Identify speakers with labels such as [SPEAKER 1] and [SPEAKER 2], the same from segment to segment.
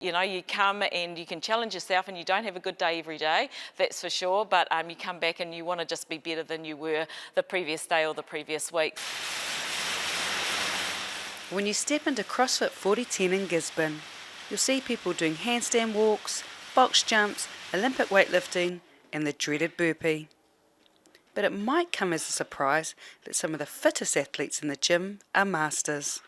[SPEAKER 1] You know, you come and you can challenge yourself and you don't have a good day every day, that's for sure, but you come back and you want to just be better than you were the previous day or the previous week.
[SPEAKER 2] When you step into CrossFit 4010 in Gisborne, you'll see people doing handstand walks, box jumps, Olympic weightlifting and the dreaded burpee. But it might come as a surprise that some of the fittest athletes in the gym are masters.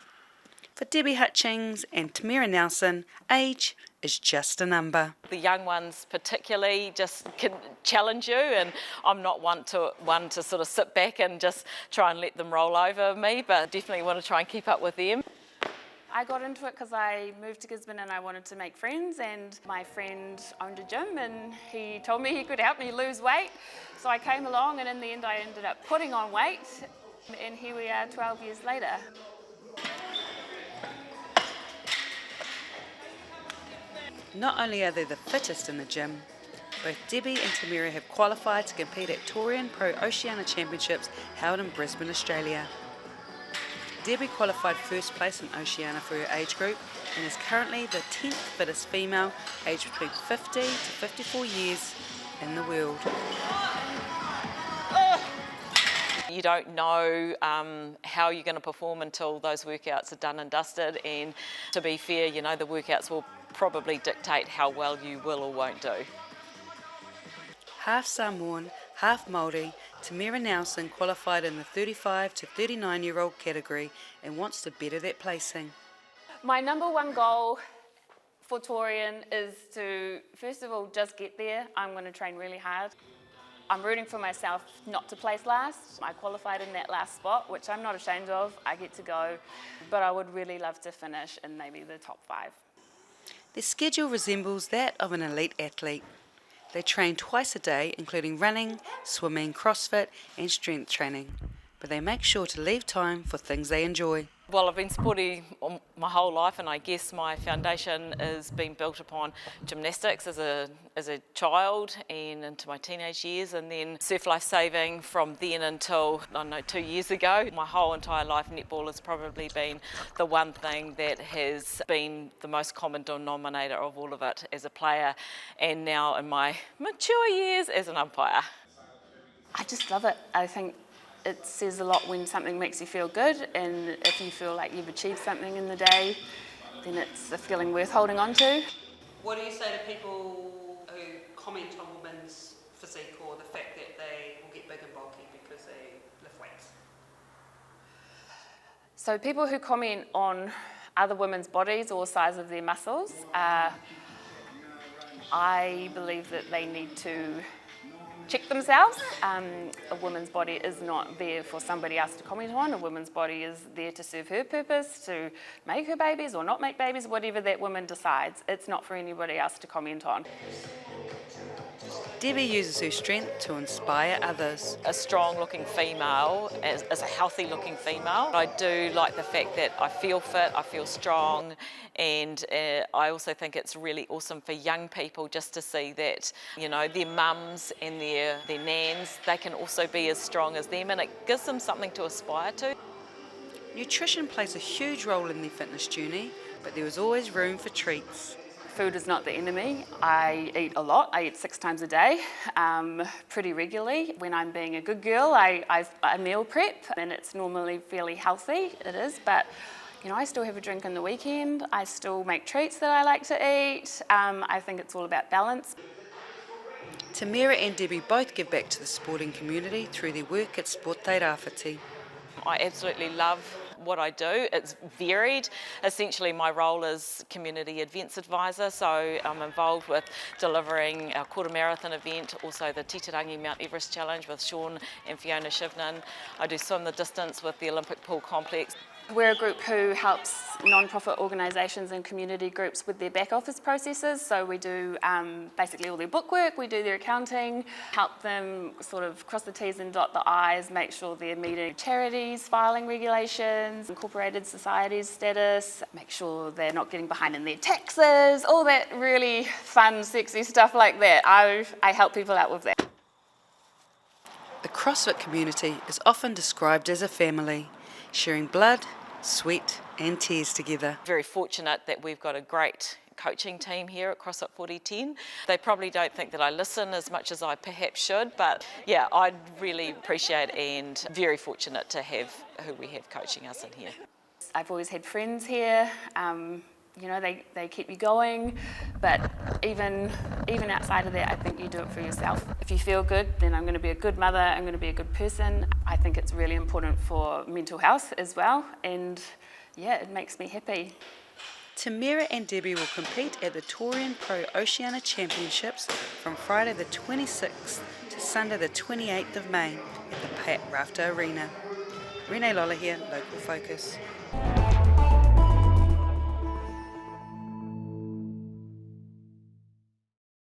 [SPEAKER 2] For Debbie Hutchings and Tamera Nelson, age is just a number.
[SPEAKER 1] The young ones particularly just can challenge you, and I'm not one to sort of sit back and just try and let them roll over me, but definitely want to try and keep up with them.
[SPEAKER 3] I got into it because I moved to Gisborne and I wanted to make friends, and my friend owned a gym and he told me he could help me lose weight. So I came along, and in the end I ended up putting on weight, and here we are 12 years later.
[SPEAKER 2] Not only are they the fittest in the gym, both Debbie and Tamera have qualified to compete at Torian Pro Championships held in Brisbane, Australia. Debbie qualified first place in Oceania for her age group and is currently the 10th fittest female aged between 50 to 54 years in the world.
[SPEAKER 1] You don't know how you're going to perform until those workouts are done and dusted, and to be fair, you know, the workouts will probably dictate how well you will or won't do.
[SPEAKER 2] Half Samoan, half Māori, Tamera Nelson qualified in the 35 to 39-year-old category and wants to better that placing.
[SPEAKER 3] My number one goal for Torian is to, first of all, just get there. I'm going to train really hard. I'm rooting for myself not to place last. I qualified in that last spot, which I'm not ashamed of. I get to go, but I would really love to finish in maybe the top 5.
[SPEAKER 2] Their schedule resembles that of an elite athlete. They train twice a day, including running, swimming, CrossFit and strength training. But they make sure to leave time for things they enjoy.
[SPEAKER 1] Well, I've been sporty my whole life, and I guess my foundation has been built upon gymnastics as a child and into my teenage years, and then surf life saving from then until, I don't know, 2 years ago. My whole entire life, netball has probably been the one thing that has been the most common denominator of all of it as a player, and now in my mature years as an umpire.
[SPEAKER 3] I just love it. I think it says a lot when something makes you feel good, and if you feel like you've achieved something in the day, then it's a feeling worth holding on to.
[SPEAKER 2] What do you say to people who comment on women's physique or the fact that they will get big and bulky because they lift weights?
[SPEAKER 3] So people who comment on other women's bodies or size of their muscles, I believe that they need to check themselves. A woman's body is not there for somebody else to comment on. A woman's body is there to serve her purpose, to make her babies or not make babies, whatever that woman decides. It's not for anybody else to comment on.
[SPEAKER 2] Debbie uses her strength to inspire others.
[SPEAKER 1] A strong-looking female is a healthy-looking female. I do like the fact that I feel fit, I feel strong, and I also think it's really awesome for young people just to see that, you know, their mums and their nans, they can also be as strong as them, and it gives them something to aspire to.
[SPEAKER 2] Nutrition plays a huge role in their fitness journey, but there is always room for treats.
[SPEAKER 3] Food is not the enemy. I eat a lot. I eat 6 times a day, pretty regularly. When I'm being a good girl, I meal prep, and it's normally fairly healthy, it is, but you know, I still have a drink in the weekend. I still make treats that I like to eat. I think it's all about balance.
[SPEAKER 2] Tamera and Debbie both give back to the sporting community through their work at Sport Te Rāwhiti.
[SPEAKER 1] I absolutely love what I do. It's varied. Essentially my role is community events advisor, so I'm involved with delivering our quarter marathon event, also the Titirangi Mount Everest Challenge with Sean and Fiona Shivnan. I do swim the distance with the Olympic Pool Complex.
[SPEAKER 3] We're a group who helps non-profit organisations and community groups with their back office processes. So we do basically all their bookwork, we do their accounting, help them sort of cross the T's and dot the I's, make sure they're meeting charities, filing regulations, incorporated societies status, make sure they're not getting behind in their taxes, all that really fun, sexy stuff like that. I help people out with that.
[SPEAKER 2] The CrossFit community is often described as a family, sharing blood, sweat and tears together.
[SPEAKER 1] Very fortunate that we've got a great coaching team here at CrossFit 4010. They probably don't think that I listen as much as I perhaps should, but yeah, I really appreciate and very fortunate to have who we have coaching us in here.
[SPEAKER 3] I've always had friends here. You know, they keep you going, but even outside of that, I think you do it for yourself. If you feel good, then I'm going to be a good mother, I'm going to be a good person. I think it's really important for mental health as well, and yeah, it makes me happy.
[SPEAKER 2] Tamera and Debbie will compete at the Torian Pro Oceania Championships from Friday the 26th to Sunday the 28th of May at the Pat Rafter Arena. Renee Lolla here, Local Focus.